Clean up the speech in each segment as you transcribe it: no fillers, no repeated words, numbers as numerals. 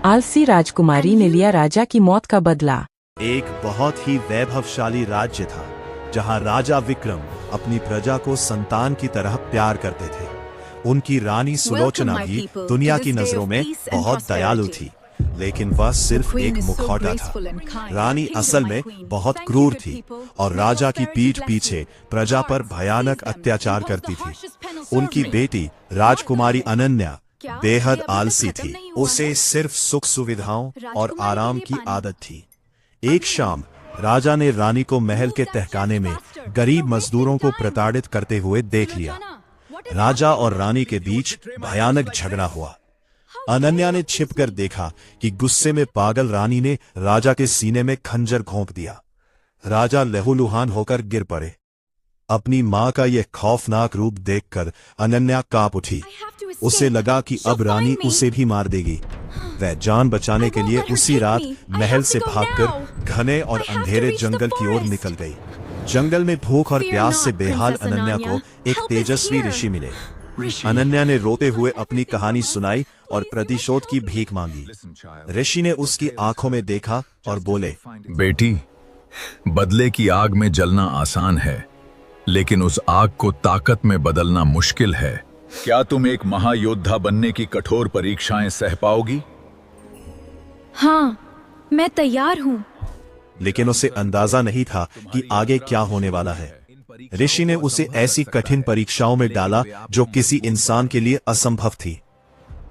आलसी राजकुमारी ने लिया राजा की मौत का बदला। एक बहुत ही वैभवशाली राज्य था जहां राजा विक्रम अपनी प्रजा को संतान की तरह प्यार करते थे। उनकी रानी सुलोचना भी दुनिया की नजरों में बहुत दयालु थी, लेकिन वह सिर्फ एक मुखौटा था। रानी असल में बहुत क्रूर थी और राजा की पीठ पीछे प्रजा पर भयानक अत्याचार करती थी। उनकी बेटी राजकुमारी अनन्या बेहद आलसी थी। उसे सिर्फ सुख सुविधाओं और आराम की आदत थी। एक शाम राजा ने रानी को महल के तहखाने में गरीब मजदूरों को प्रताड़ित करते हुए देख लिया। राजा और रानी के बीच भयानक झगड़ा हुआ। अनन्या ने छिपकर देखा कि गुस्से में पागल रानी ने राजा के सीने में खंजर घोंप दिया। राजा लहूलुहान होकर गिर पड़े। अपनी मां का यह खौफनाक रूप देखकर अनन्या कांप उठी। उसे लगा कि अब रानी उसे भी मार देगी। वह जान बचाने के लिए उसी रात महल से भागकर घने और अंधेरे जंगल की ओर निकल गई। जंगल में भूख और प्यास से बेहाल अनन्या को एक तेजस्वी ऋषि मिले। अनन्या ने रोते हुए अपनी कहानी सुनाई और प्रतिशोध की भीख मांगी। ऋषि ने उसकी आंखों में देखा और बोले, बेटी, बदले की आग में जलना आसान है, लेकिन उस आग को ताकत में बदलना मुश्किल है। क्या तुम एक महायोद्धा बनने की कठोर परीक्षाएं सह पाओगी? हाँ, मैं तैयार हूँ। लेकिन उसे अंदाजा नहीं था कि आगे क्या होने वाला है। ऋषि ने उसे ऐसी कठिन परीक्षाओं में डाला जो किसी इंसान के लिए असंभव थी।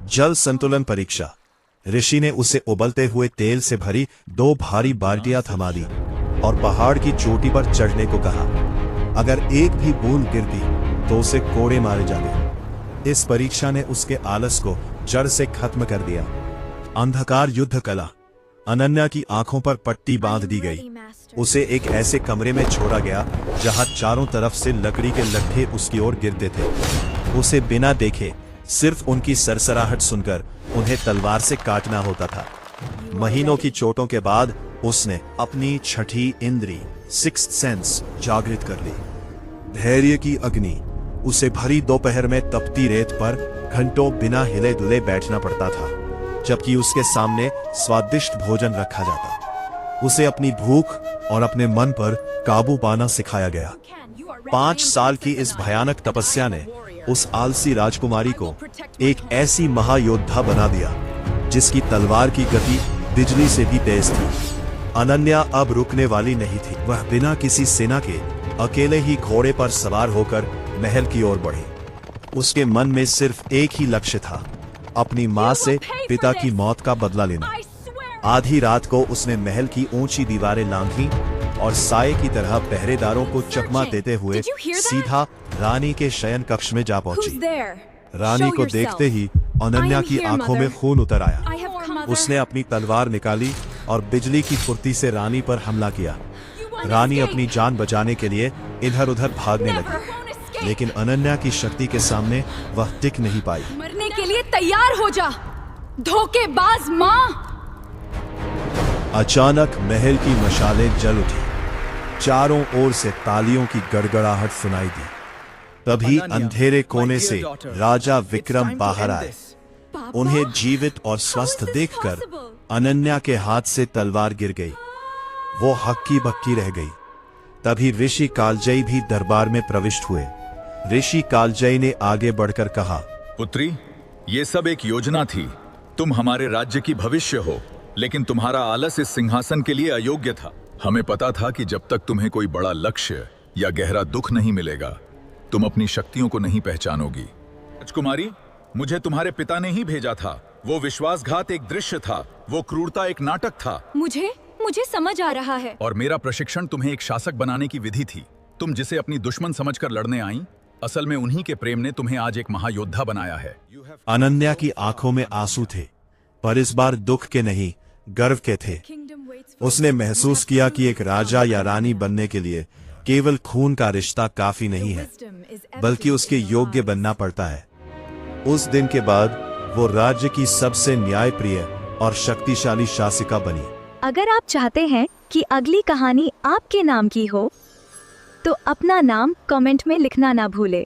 जल संतुलन परीक्षा। ऋषि ने उसे उबलते हुए तेल से भरी 2 भारी बाल्टियां थमा दी और पहाड़ की चोटी पर चढ़ने को कहा। अगर एक भी बूंद गिरती तो उसे कोड़े मारे जाते। इस परीक्षा ने उसके आलस को जड़ से खत्म कर दिया। अंधकार युद्ध कला। अनन्या की आंखों पर पट्टी बांध दी गई। उसे एक ऐसे कमरे में छोड़ा गया जहां चारों तरफ से लकड़ी के लट्ठे उसकी ओर गिरते थे। उसे बिना देखे, सिर्फ उनकी सरसराहट सुनकर उन्हें तलवार से काटना होता था। महीनों की चोटों के बाद उसने अपनी छठी इंद्री, सिक्स्थ सेंस, जागृत कर ली। धैर्य की अग्नि। उसे भरी दोपहर में तपती रेत पर घंटों बिना हिले डुले बैठना पड़ता था, जबकि उसके सामने स्वादिष्ट भोजन रखा जाता। उसे अपनी भूख और अपने मन पर काबू पाना सिखाया गया। 5 साल की इस भयानक तपस्या ने उस आलसी राजकुमारी को एक ऐसी महायोद्धा बना दिया जिसकी तलवार की गति बिजली से भी तेज थी। अनन्या अब रुकने वाली नहीं थी। वह बिना किसी सेना के अकेले ही घोड़े पर सवार होकर महल की ओर बढ़ी। उसके मन में सिर्फ एक ही लक्ष्य था, अपनी मां से पिता की मौत का बदला लेना। आधी रात को उसने महल की ऊंची दीवारें लांघी और साए की तरह पहरेदारों को चकमा देते हुए सीधा रानी के शयन कक्ष में जा पहुंची। रानी को देखते ही अनन्या की आंखों में खून उतर आया। उसने अपनी तलवार निकाली और बिजली की फुर्ती से रानी पर हमला किया। रानी अपनी जान बचाने के लिए इधर-उधर भागने लगी, लेकिन अनन्या की शक्ति के सामने वह टिक नहीं पाई। मरने के लिए तैयार हो जा, धोखेबाज माँ। अचानक महल की मशालें जल उठी। चारों ओर से तालियों की गड़गड़ाहट सुनाई दी। तभी अंधेरे कोने से राजा विक्रम बाहर आए। उन्हें जीवित और स्वस्थ देखकर अनन्या के हाथ से तलवार गिर गई। वो हक्की बक्की रह गई। तभी ऋषि कालजयी भी दरबार में प्रविष्ट हुए। ऋषि कालजयी ने आगे बढ़कर कहा, पुत्री, ये सब एक योजना थी। तुम हमारे राज्य की भविष्य हो, लेकिन तुम्हारा आलस इस सिंहासन के लिए अयोग्य था। हमें पता था कि जब तक तुम्हें कोई बड़ा लक्ष्य या गहरा दुख नहीं मिलेगा, तुम अपनी शक्तियों को नहीं पहचानोगी। राजकुमारी, मुझे तुम्हारे पिता ने ही भेजा था। वो विश्वासघात एक दृश्य था, वो क्रूरता एक नाटक था। मुझे समझ आ रहा है। और मेरा प्रशिक्षण तुम्हें एक शासक बनाने की विधि थी। तुम जिसे अपनी दुश्मन समझकर लड़ने आई, असल में उन्हीं के प्रेम ने तुम्हें आज एक महायोद्धा बनाया है। अनन्या की आंखों में आंसू थे, पर इस बार दुख के नहीं, गर्व के थे। उसने महसूस किया कि एक राजा या रानी बनने के लिए केवल खून का रिश्ता काफी नहीं है, बल्कि उसके योग्य बनना पड़ता है। उस दिन के बाद वो राज्य की सबसे न्यायप्रिय और शक्तिशाली शासिका बनी। अगर आप चाहते हैं कि अगली कहानी आपके नाम की हो, तो अपना नाम कमेंट में लिखना ना भूलें।